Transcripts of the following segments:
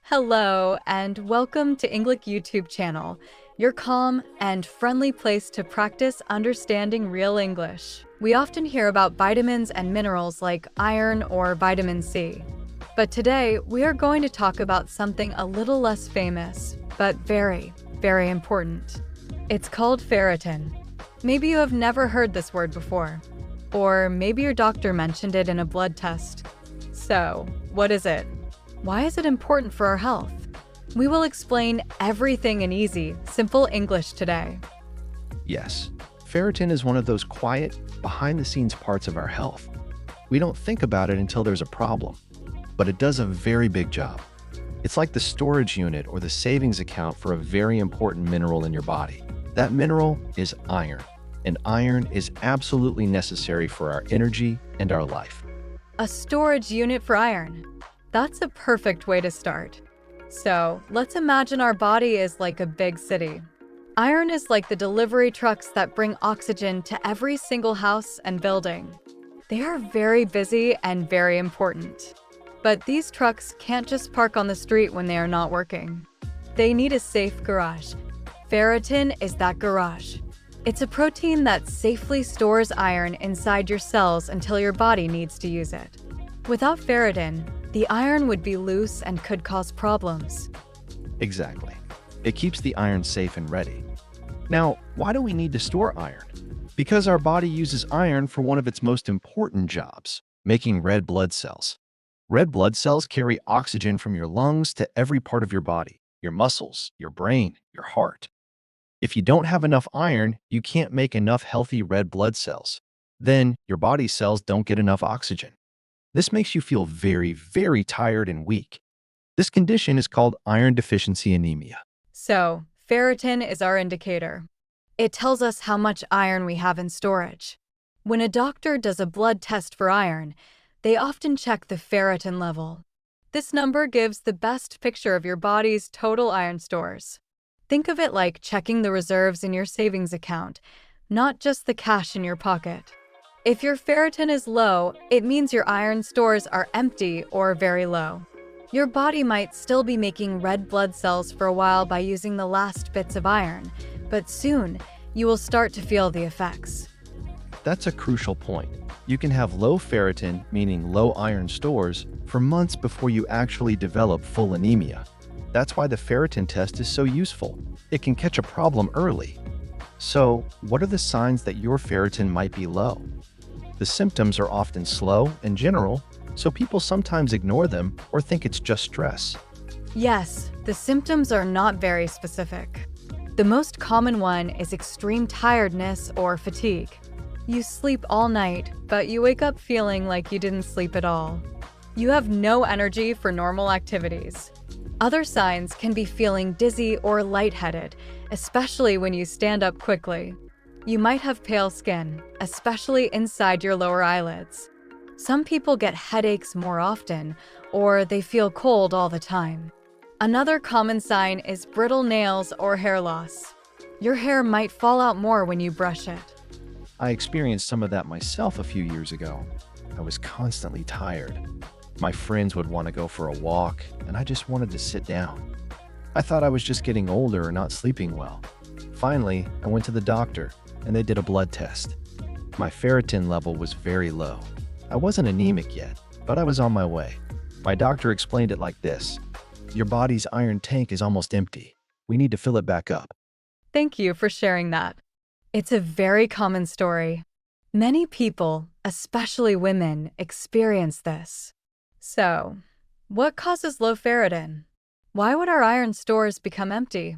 Hello, and welcome to English YouTube channel, your calm and friendly place to practice understanding real English. We often hear about vitamins and minerals like iron or vitamin C. But today, we are going to talk about something a little less famous, but very, very important. It's called ferritin. Maybe you have never heard this word before, or maybe your doctor mentioned it in a blood test. So, what is it? Why is it important for our health? We will explain everything in easy, simple English today. Yes, ferritin is one of those quiet, behind-the-scenes parts of our health. We don't think about it until there's a problem, but it does a very big job. It's like the storage unit or the savings account for a very important mineral in your body. That mineral is iron, and iron is absolutely necessary for our energy and our life. A storage unit for iron. That's a perfect way to start. So, let's imagine our body is like a big city. Iron is like the delivery trucks that bring oxygen to every single house and building. They are very busy and very important. But these trucks can't just park on the street when they are not working. They need a safe garage. Ferritin is that garage. It's a protein that safely stores iron inside your cells until your body needs to use it. Without ferritin, the iron would be loose and could cause problems. Exactly. It keeps the iron safe and ready. Now, why do we need to store iron? Because our body uses iron for one of its most important jobs, making red blood cells. Red blood cells carry oxygen from your lungs to every part of your body, your muscles, your brain, your heart. If you don't have enough iron, you can't make enough healthy red blood cells. Then, your body cells don't get enough oxygen. This makes you feel very, very tired and weak. This condition is called iron deficiency anemia. So, ferritin is our indicator. It tells us how much iron we have in storage. When a doctor does a blood test for iron, they often check the ferritin level. This number gives the best picture of your body's total iron stores. Think of it like checking the reserves in your savings account, not just the cash in your pocket. If your ferritin is low, it means your iron stores are empty or very low. Your body might still be making red blood cells for a while by using the last bits of iron, but soon you will start to feel the effects. That's a crucial point. You can have low ferritin, meaning low iron stores, for months before you actually develop full anemia. That's why the ferritin test is so useful. It can catch a problem early. So, what are the signs that your ferritin might be low? The symptoms are often slow and general, so people sometimes ignore them or think it's just stress. Yes, the symptoms are not very specific. The most common one is extreme tiredness or fatigue. You sleep all night, but you wake up feeling like you didn't sleep at all. You have no energy for normal activities. Other signs can be feeling dizzy or lightheaded, especially when you stand up quickly. You might have pale skin, especially inside your lower eyelids. Some people get headaches more often, or they feel cold all the time. Another common sign is brittle nails or hair loss. Your hair might fall out more when you brush it. I experienced some of that myself a few years ago. I was constantly tired. My friends would want to go for a walk, and I just wanted to sit down. I thought I was just getting older or not sleeping well. Finally, I went to the doctor, and they did a blood test. My ferritin level was very low. I wasn't anemic yet, but I was on my way. My doctor explained it like this: your body's iron tank is almost empty. We need to fill it back up. Thank you for sharing that. It's a very common story. Many people, especially women, experience this. So, what causes low ferritin? Why would our iron stores become empty?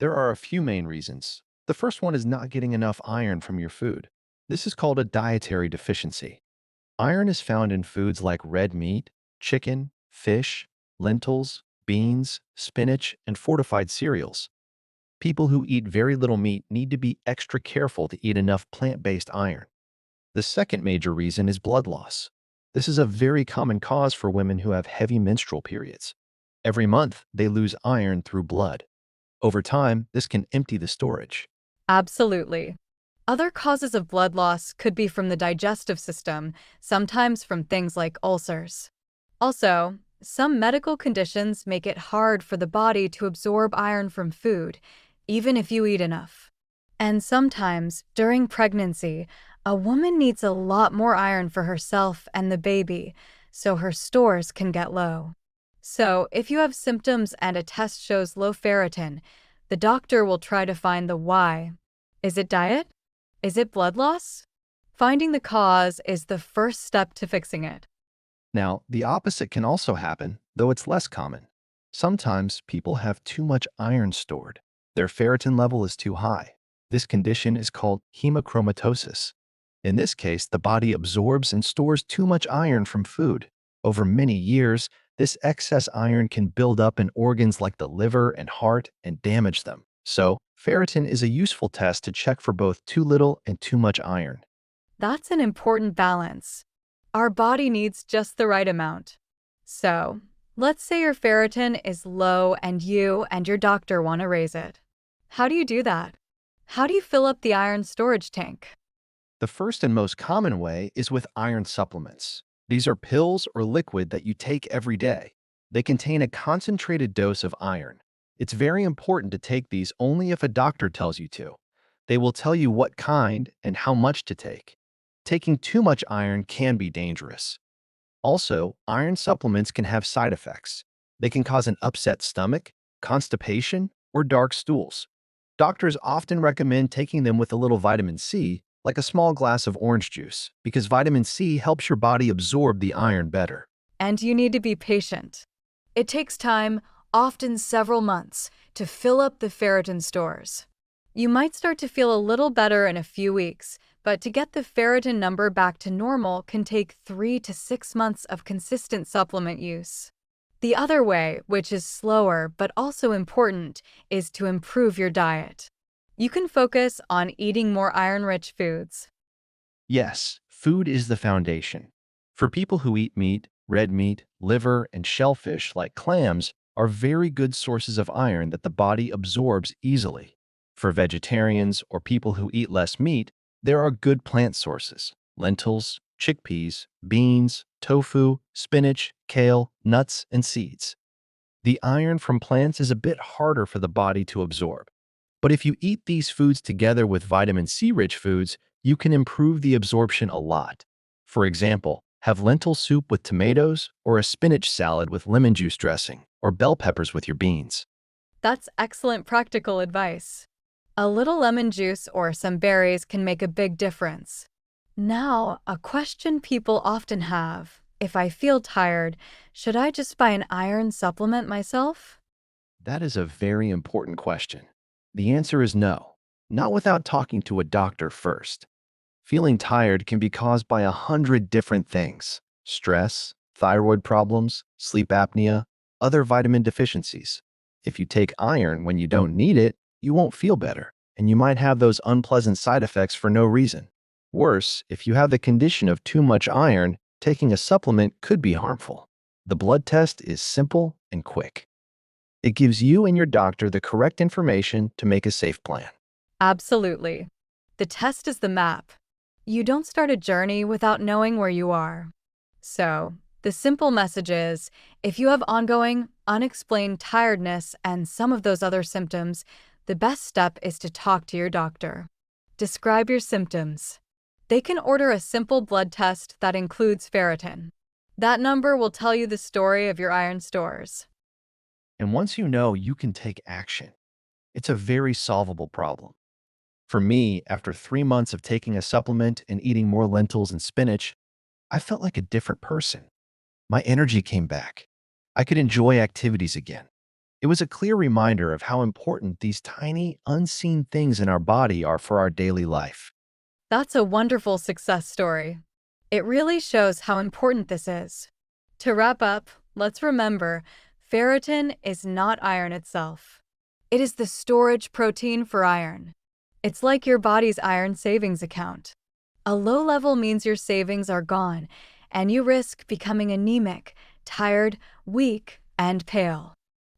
There are a few main reasons. The first one is not getting enough iron from your food. This is called a dietary deficiency. Iron is found in foods like red meat, chicken, fish, lentils, beans, spinach, and fortified cereals. People who eat very little meat need to be extra careful to eat enough plant-based iron. The second major reason is blood loss. This is a very common cause for women who have heavy menstrual periods. Every month, they lose iron through blood. Over time, this can empty the storage. Absolutely. Other causes of blood loss could be from the digestive system, sometimes from things like ulcers. Also, Some medical conditions make it hard for the body to absorb iron from food, even if you eat enough. And sometimes, during pregnancy, a woman needs a lot more iron for herself and the baby, so her stores can get low. So, if you have symptoms and a test shows low ferritin, the doctor will try to find the why. Is it diet? Is it blood loss? Finding the cause is the first step to fixing it. Now, the opposite can also happen, though it's less common. Sometimes people have too much iron stored. Their ferritin level is too high. This condition is called hemochromatosis. In this case, the body absorbs and stores too much iron from food. Over many years, this excess iron can build up in organs like the liver and heart and damage them. So, ferritin is a useful test to check for both too little and too much iron. That's an important balance. Our body needs just the right amount. So, let's say your ferritin is low and you and your doctor want to raise it. How do you do that? How do you fill up the iron storage tank? The first and most common way is with iron supplements. These are pills or liquid that you take every day. They contain a concentrated dose of iron. It's very important to take these only if a doctor tells you to. They will tell you what kind and how much to take. Taking too much iron can be dangerous. Also, iron supplements can have side effects. They can cause an upset stomach, constipation, or dark stools. Doctors often recommend taking them with a little vitamin C, like a small glass of orange juice, because vitamin C helps your body absorb the iron better. And you need to be patient. It takes time, often several months, to fill up the ferritin stores. You might start to feel a little better in a few weeks, but to get the ferritin number back to normal can take 3 to 6 months of consistent supplement use. The other way, which is slower but also important, is to improve your diet. You can focus on eating more iron-rich foods. Yes, food is the foundation. For people who eat meat, red meat, liver, and shellfish like clams are very good sources of iron that the body absorbs easily. For vegetarians or people who eat less meat, there are good plant sources: lentils, chickpeas, beans, tofu, spinach, kale, nuts, and seeds. The iron from plants is a bit harder for the body to absorb. But if you eat these foods together with vitamin C-rich foods, you can improve the absorption a lot. For example, have lentil soup with tomatoes or a spinach salad with lemon juice dressing or bell peppers with your beans. That's excellent practical advice. A little lemon juice or some berries can make a big difference. Now, a question people often have: if I feel tired, should I just buy an iron supplement myself? That is a very important question. The answer is no, not without talking to a doctor first. Feeling tired can be caused by 100 different things: stress, thyroid problems, sleep apnea, other vitamin deficiencies. If you take iron when you don't need it, you won't feel better, and you might have those unpleasant side effects for no reason. Worse, if you have the condition of too much iron, taking a supplement could be harmful. The blood test is simple and quick. It gives you and your doctor the correct information to make a safe plan. Absolutely. The test is the map. You don't start a journey without knowing where you are. So, the simple message is, if you have ongoing, unexplained tiredness and some of those other symptoms, the best step is to talk to your doctor. Describe your symptoms. They can order a simple blood test that includes ferritin. That number will tell you the story of your iron stores. And once you know, you can take action. It's a very solvable problem. For me, after 3 months of taking a supplement and eating more lentils and spinach, I felt like a different person. My energy came back. I could enjoy activities again. It was a clear reminder of how important these tiny, unseen things in our body are for our daily life. That's a wonderful success story. It really shows how important this is. To wrap up, let's remember, ferritin is not iron itself. It is the storage protein for iron. It's like your body's iron savings account. A low level means your savings are gone, and you risk becoming anemic, tired, weak, and pale.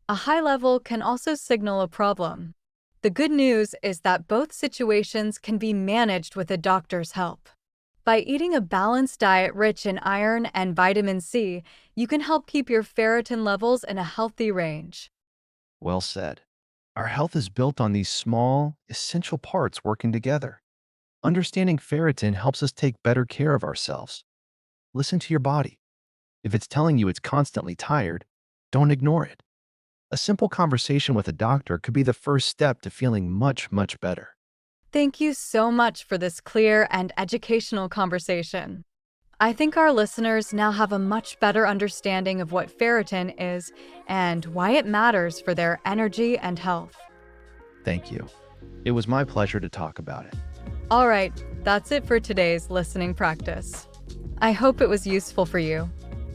A high level can also signal a problem. The good news is that both situations can be managed with a doctor's help. By eating a balanced diet rich in iron and vitamin C, you can help keep your ferritin levels in a healthy range. Well said. Our health is built on these small, essential parts working together. Understanding ferritin helps us take better care of ourselves. Listen to your body. If it's telling you it's constantly tired, don't ignore it. A simple conversation with a doctor could be the first step to feeling much, much better. Thank you so much for this clear and educational conversation. I think our listeners now have a much better understanding of what ferritin is and why it matters for their energy and health. Thank you. It was my pleasure to talk about it. All right, that's it for today's listening practice. I hope it was useful for you.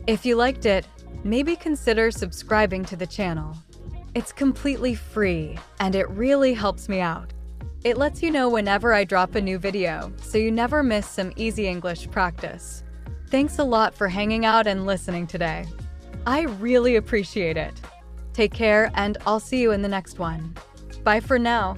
If you liked it, maybe consider subscribing to the channel. It's completely free, and it really helps me out. It lets you know whenever I drop a new video, so you never miss some easy English practice. Thanks a lot for hanging out and listening today. I really appreciate it. Take care, and I'll see you in the next one. Bye for now.